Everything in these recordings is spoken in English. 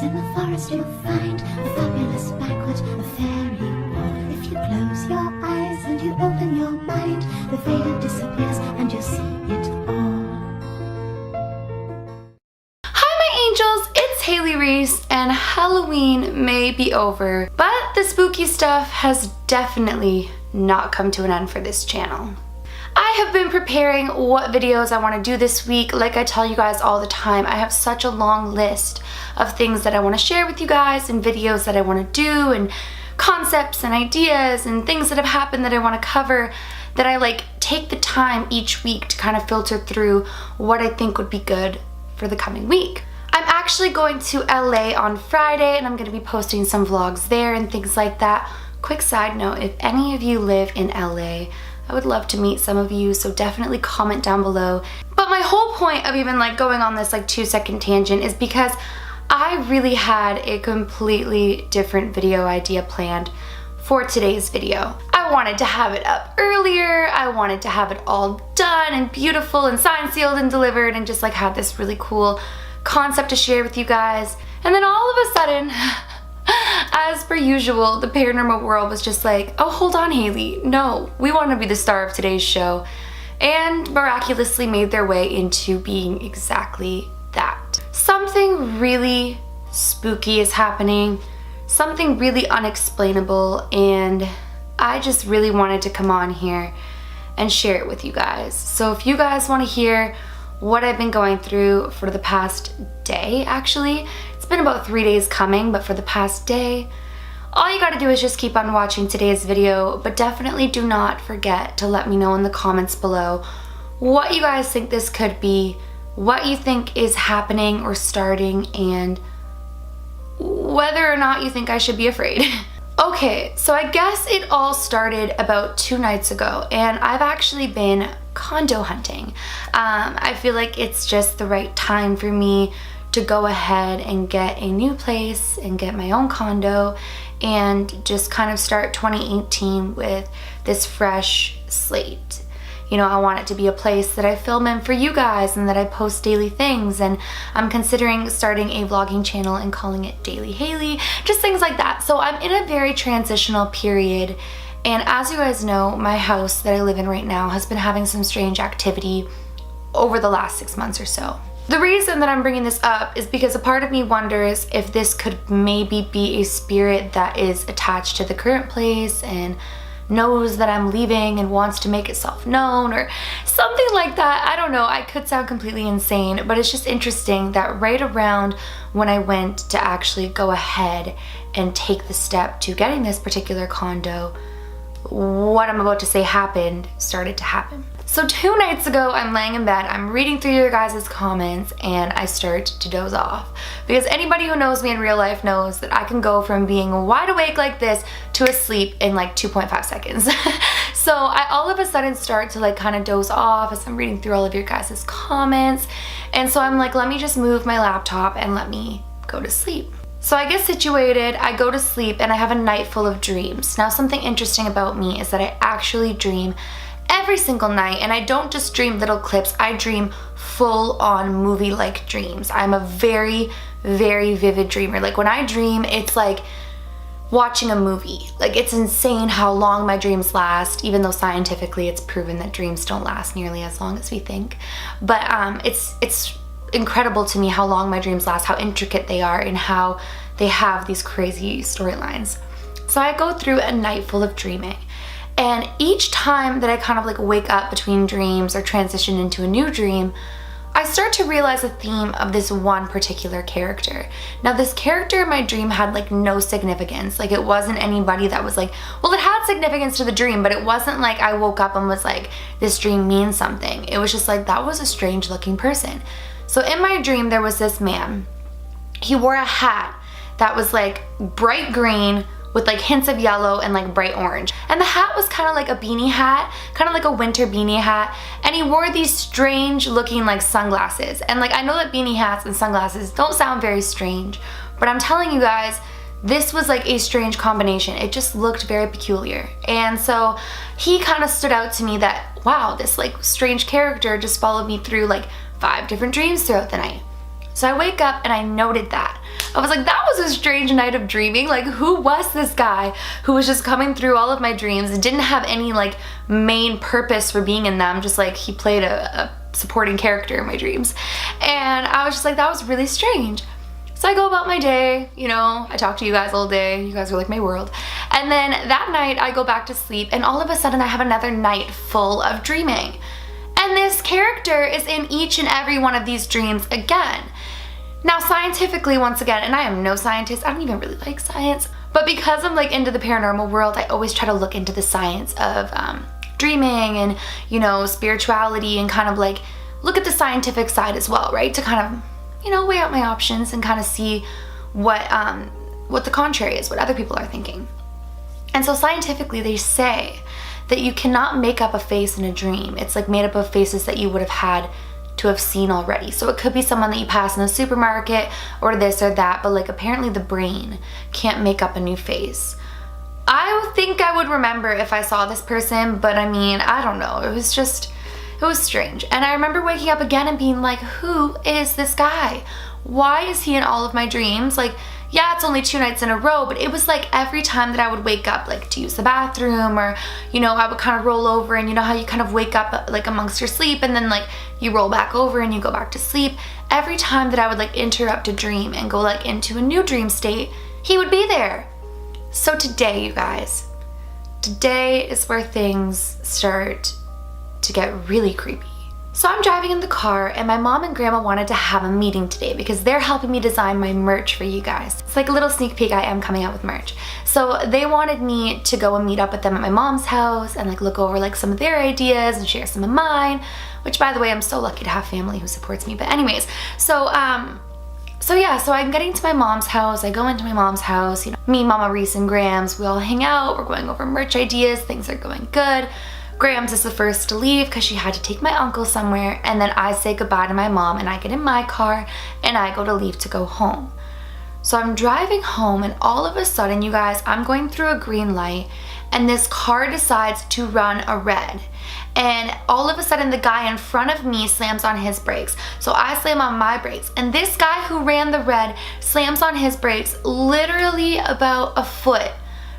Once in the forest you'll find a fabulous banquet, a fairy ball. If you close your eyes and you open your mind, the veil disappears and you'll see it all. Hi my angels, it's Haley Reese, and Halloween may be over, but the spooky stuff has definitely not come to an end for this channel. I have been preparing what videos I want to do this week. Like I tell you guys all the time, I have such a long list of things that I want to share with you guys and videos that I want to do and concepts and ideas and things that have happened that I want to cover, that I take the time each week to kind of filter through what I think would be good for the coming week. I'm actually going to LA on Friday and I'm going to be posting some vlogs there and things like that. Quick side note, if any of you live in LA, I would love to meet some of you, so definitely comment down below. But my whole point of even going on this 2-second tangent is because I really had a completely different video idea planned for today's video. I wanted to have it up earlier, I wanted to have it all done and beautiful and signed, sealed, and delivered, and just have this really cool concept to share with you guys. And then all of a sudden, as per usual, the paranormal world was just oh, hold on, Haley. No, we want to be the star of today's show. And miraculously made their way into being exactly that. Something really spooky is happening. Something really unexplainable. And I just really wanted to come on here and share it with you guys. So if you guys want to hear what I've been going through for the past day, actually, it's been about 3 days coming, but for the past day, all you gotta do is just keep on watching today's video, but definitely do not forget to let me know in the comments below what you guys think this could be, what you think is happening or starting, and whether or not you think I should be afraid. Okay, so I guess it all started about 2 nights ago, and I've actually been condo hunting. I feel like it's just the right time for me to go ahead and get a new place and get my own condo and just kind of start 2018 with this fresh slate. You know, I want it to be a place that I film in for you guys and that I post daily things, and I'm considering starting a vlogging channel and calling it Daily Haley, just things like that. So I'm in a very transitional period, and as you guys know, my house that I live in right now has been having some strange activity over the last 6 months or so. The reason that I'm bringing this up is because a part of me wonders if this could maybe be a spirit that is attached to the current place and knows that I'm leaving and wants to make itself known or something like that. I don't know, I could sound completely insane, but it's just interesting that right around when I went to actually go ahead and take the step to getting this particular condo, what I'm about to say started to happen. So 2 nights ago, I'm laying in bed, I'm reading through your guys' comments, and I start to doze off. Because anybody who knows me in real life knows that I can go from being wide awake like this to asleep in 2.5 seconds. So I all of a sudden start to kind of doze off as I'm reading through all of your guys' comments. And so I'm let me just move my laptop and let me go to sleep. So I get situated, I go to sleep, and I have a night full of dreams. Now something interesting about me is that I actually dream every single night, and I don't just dream little clips, I dream full-on movie-like dreams. I'm a very, very vivid dreamer. When I dream, it's like watching a movie. It's insane how long my dreams last, even though scientifically it's proven that dreams don't last nearly as long as we think. But it's incredible to me how long my dreams last, how intricate they are, and how they have these crazy storylines. So I go through a night full of dreaming. And each time that I kind of wake up between dreams or transition into a new dream, I start to realize a theme of this one particular character. Now this character in my dream had no significance. It wasn't anybody that was well, it had significance to the dream, but it wasn't I woke up and was this dream means something. It was just that was a strange looking person. So in my dream there was this man. He wore a hat that was bright green with hints of yellow and bright orange. And the hat was kind of like a beanie hat, kind of like a winter beanie hat, and he wore these strange looking sunglasses. And I know that beanie hats and sunglasses don't sound very strange, but I'm telling you guys, this was a strange combination. It just looked very peculiar. And so he kind of stood out to me that, wow, this strange character just followed me through 5 different dreams throughout the night. So I wake up and I noted that. I was like, that was a strange night of dreaming. Like, who was this guy who was just coming through all of my dreams and didn't have any like main purpose for being in them, just like he played a supporting character in my dreams. And I was just like, that was really strange. So I go about my day, you know, I talk to you guys all day, you guys are like my world. And then that night I go back to sleep and all of a sudden I have another night full of dreaming. And this character is in each and every one of these dreams again. Now scientifically, once again, and I am no scientist, I don't even really like science, but because I'm like into the paranormal world, I always try to look into the science of dreaming and, you know, spirituality, and kind of like look at the scientific side as well, right? To kind of, you know, weigh out my options and kind of see what the contrary is, what other people are thinking. And so scientifically they say that you cannot make up a face in a dream. It's like made up of faces that you would have had to have seen already. So it could be someone that you pass in the supermarket or this or that, but like apparently the brain can't make up a new face. I think I would remember if I saw this person, but I mean, I don't know. It was strange. And I remember waking up again and being like, who is this guy? Why is he in all of my dreams? Like, yeah, it's only 2 nights in a row, but it was like every time that I would wake up, like to use the bathroom, or, you know, I would kind of roll over, and you know how you kind of wake up like amongst your sleep and then like you roll back over and you go back to sleep. Every time that I would like interrupt a dream and go like into a new dream state, he would be there. So today, you guys, today is where things start to get really creepy. So I'm driving in the car and my mom and grandma wanted to have a meeting today because they're helping me design my merch for you guys. It's like a little sneak peek, I am coming out with merch. So they wanted me to go and meet up with them at my mom's house and like look over like some of their ideas and share some of mine, which by the way, I'm so lucky to have family who supports me. But anyways, so I'm getting to my mom's house. I go into my mom's house, you know, me, Mama Reese, and Grams, we all hang out, we're going over merch ideas, things are going good. Grams is the first to leave because she had to take my uncle somewhere, and then I say goodbye to my mom and I get in my car and I go to leave to go home. So I'm driving home and all of a sudden, you guys, I'm going through a green light and this car decides to run a red. And all of a sudden the guy in front of me slams on his brakes. So I slam on my brakes and this guy who ran the red slams on his brakes literally about a foot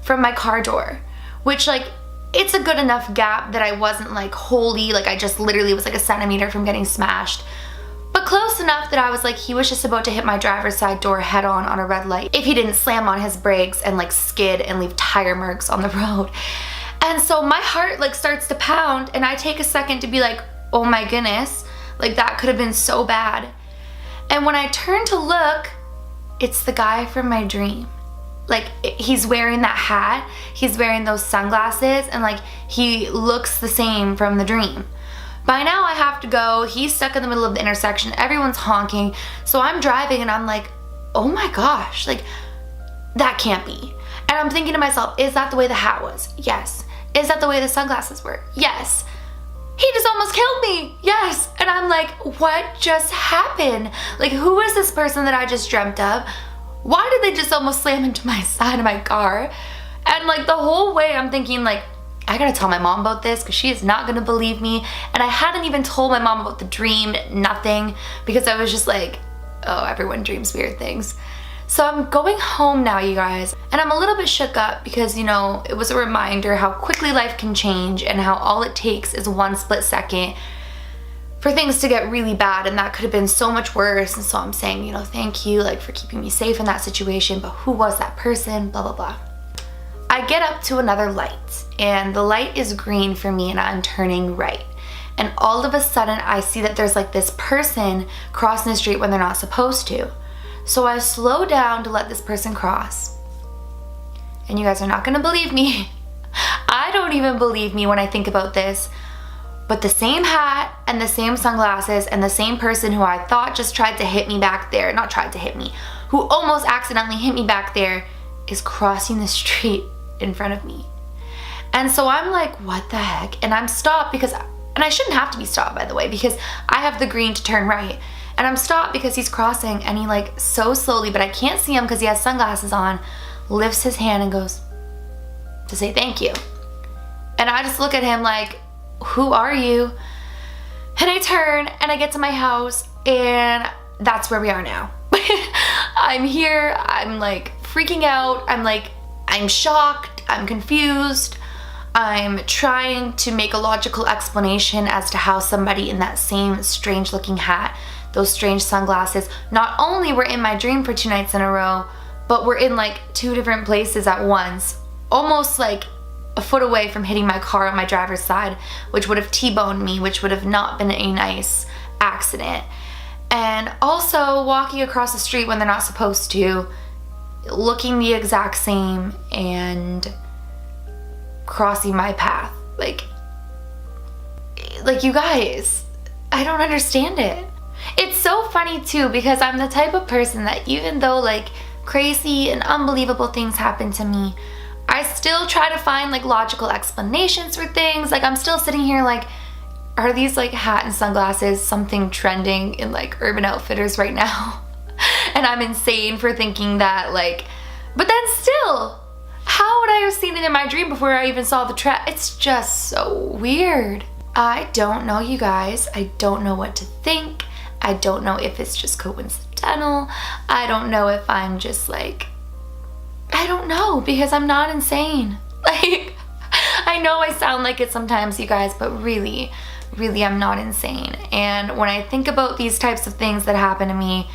from my car door, which like, it's a good enough gap that I wasn't like wholly, like I just literally was like a centimeter from getting smashed, but close enough that I was like, he was just about to hit my driver's side door head on a red light if he didn't slam on his brakes and like skid and leave tire marks on the road. And so my heart like starts to pound and I take a second to be like, oh my goodness, like that could have been so bad. And when I turn to look, it's the guy from my dream. Like he's wearing that hat, he's wearing those sunglasses, and like he looks the same from the dream. By now I have to go, he's stuck in the middle of the intersection, everyone's honking, so I'm driving and I'm like, oh my gosh, like that can't be. And I'm thinking to myself, is that the way the hat was? Yes. Is that the way the sunglasses were? Yes. He just almost killed me. Yes. And I'm like, what just happened? Like, who is this person that I just dreamt of? Why did they just almost slam into my side of my car? And like the whole way I'm thinking like, I gotta tell my mom about this because she is not gonna believe me. And I hadn't even told my mom about the dream, nothing, because I was just like, oh, everyone dreams weird things. So I'm going home now, you guys, and I'm a little bit shook up because, you know, it was a reminder how quickly life can change and how all it takes is one split second for things to get really bad, and that could have been so much worse. And so I'm saying, you know, thank you like for keeping me safe in that situation, but who was that person, blah blah blah. I get up to another light and the light is green for me and I'm turning right, and all of a sudden I see that there's like this person crossing the street when they're not supposed to. So I slow down to let this person cross, and you guys are not gonna believe me. I don't even believe me when I think about this, but the same hat and the same sunglasses and the same person who I thought just tried to hit me back there, not tried to hit me, who almost accidentally hit me back there, is crossing the street in front of me. And so I'm like, what the heck? And I'm stopped because, and I shouldn't have to be stopped by the way, because I have the green to turn right. And I'm stopped because he's crossing and he like so slowly, but I can't see him because he has sunglasses on, lifts his hand and goes to say thank you. And I just look at him like, who are you? And I turn and I get to my house and that's where we are now. I'm here, I'm like freaking out, I'm shocked, I'm confused. I'm trying to make a logical explanation as to how somebody in that same strange looking hat, those strange sunglasses, not only were in my dream for 2 nights in a row, but were in like 2 different places at once, almost like a foot away from hitting my car on my driver's side, which would have T-boned me, which would have not been a nice accident. And also walking across the street when they're not supposed to, looking the exact same, and crossing my path. Like you guys, I don't understand it. It's so funny too, because I'm the type of person that even though like crazy and unbelievable things happen to me, I still try to find like logical explanations for things. Like I'm still sitting here like, are these like hat and sunglasses something trending in like Urban Outfitters right now? And I'm insane for thinking that, like, but then still, how would I have seen it in my dream before I even saw the trend? It's just so weird. I don't know, you guys. I don't know what to think. I don't know if it's just coincidental. I don't know if I'm just like, I don't know, because I'm not insane. Like, I know I sound like it sometimes, you guys, but really, really I'm not insane. And when I think about these types of things that happen to me,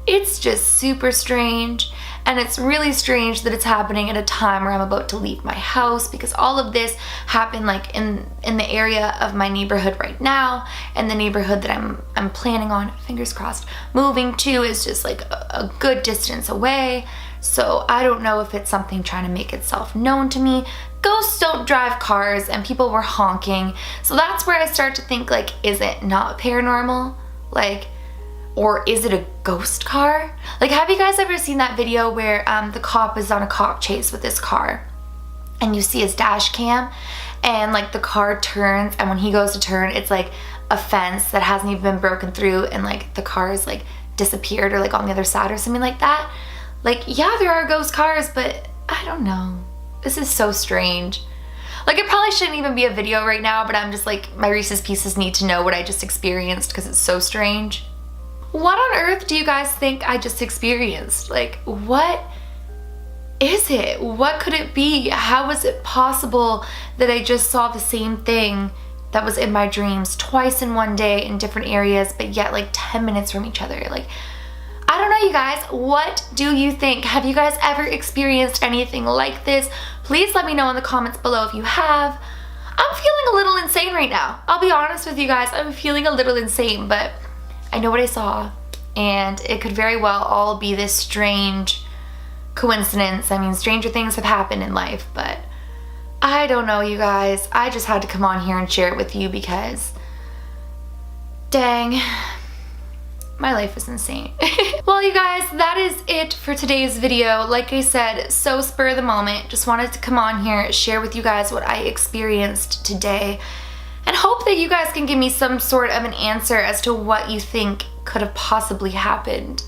it's just super strange. And it's really strange that it's happening at a time where I'm about to leave my house, because all of this happened like in the area of my neighborhood right now, and the neighborhood that I'm planning on, fingers crossed, moving to is just like a good distance away. So I don't know if it's something trying to make itself known to me. Ghosts don't drive cars, and people were honking. So that's where I start to think, like, is it not paranormal? Like, or is it a ghost car? Like, have you guys ever seen that video where the cop is on a cop chase with this car, and you see his dash cam, and like the car turns, and when he goes to turn, it's like a fence that hasn't even been broken through, and like the car is like disappeared or like on the other side or something like that? Like, yeah, there are ghost cars, but I don't know. This is so strange. Like, it probably shouldn't even be a video right now, but I'm just like, my Reese's Pieces need to know what I just experienced because it's so strange. What on earth do you guys think I just experienced? Like, what is it? What could it be? How is it possible that I just saw the same thing that was in my dreams twice in one day in different areas, but yet like 10 minutes from each other? Like, I don't know, you guys. What do you think? Have you guys ever experienced anything like this? Please let me know in the comments below if you have. I'm feeling a little insane right now. I'll be honest with you guys. I'm feeling a little insane, but I know what I saw, and it could very well all be this strange coincidence. I mean, stranger things have happened in life, but I don't know, you guys. I just had to come on here and share it with you because, dang, my life is insane. Well, you guys, that is it for today's video. Like I said, so spur of the moment. Just wanted to come on here, share with you guys what I experienced today, and hope that you guys can give me some sort of an answer as to what you think could have possibly happened.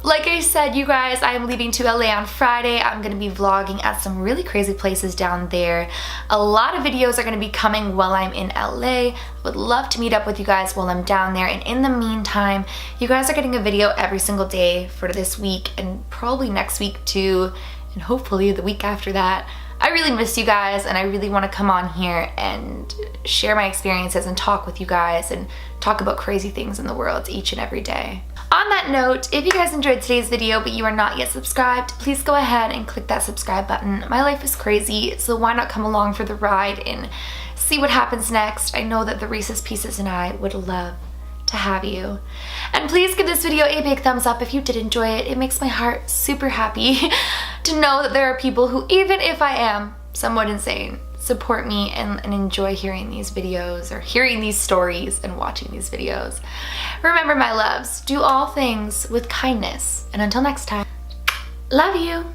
Like I said, you guys, I am leaving to LA on Friday. I'm going to be vlogging at some really crazy places down there. A lot of videos are going to be coming while I'm in LA. I would love to meet up with you guys while I'm down there. And in the meantime, you guys are getting a video every single day for this week, and probably next week too, and hopefully the week after that. I really miss you guys, and I really want to come on here and share my experiences and talk with you guys and talk about crazy things in the world each and every day. On that note, if you guys enjoyed today's video but you are not yet subscribed, please go ahead and click that subscribe button. My life is crazy, so why not come along for the ride and see what happens next? I know that the Reese's Pieces and I would love to have you. And please give this video a big thumbs up if you did enjoy it. It makes my heart super happy to know that there are people who, even if I am somewhat insane, support me and enjoy hearing these videos or hearing these stories and watching these videos. Remember, my loves, do all things with kindness. And until next time, love you.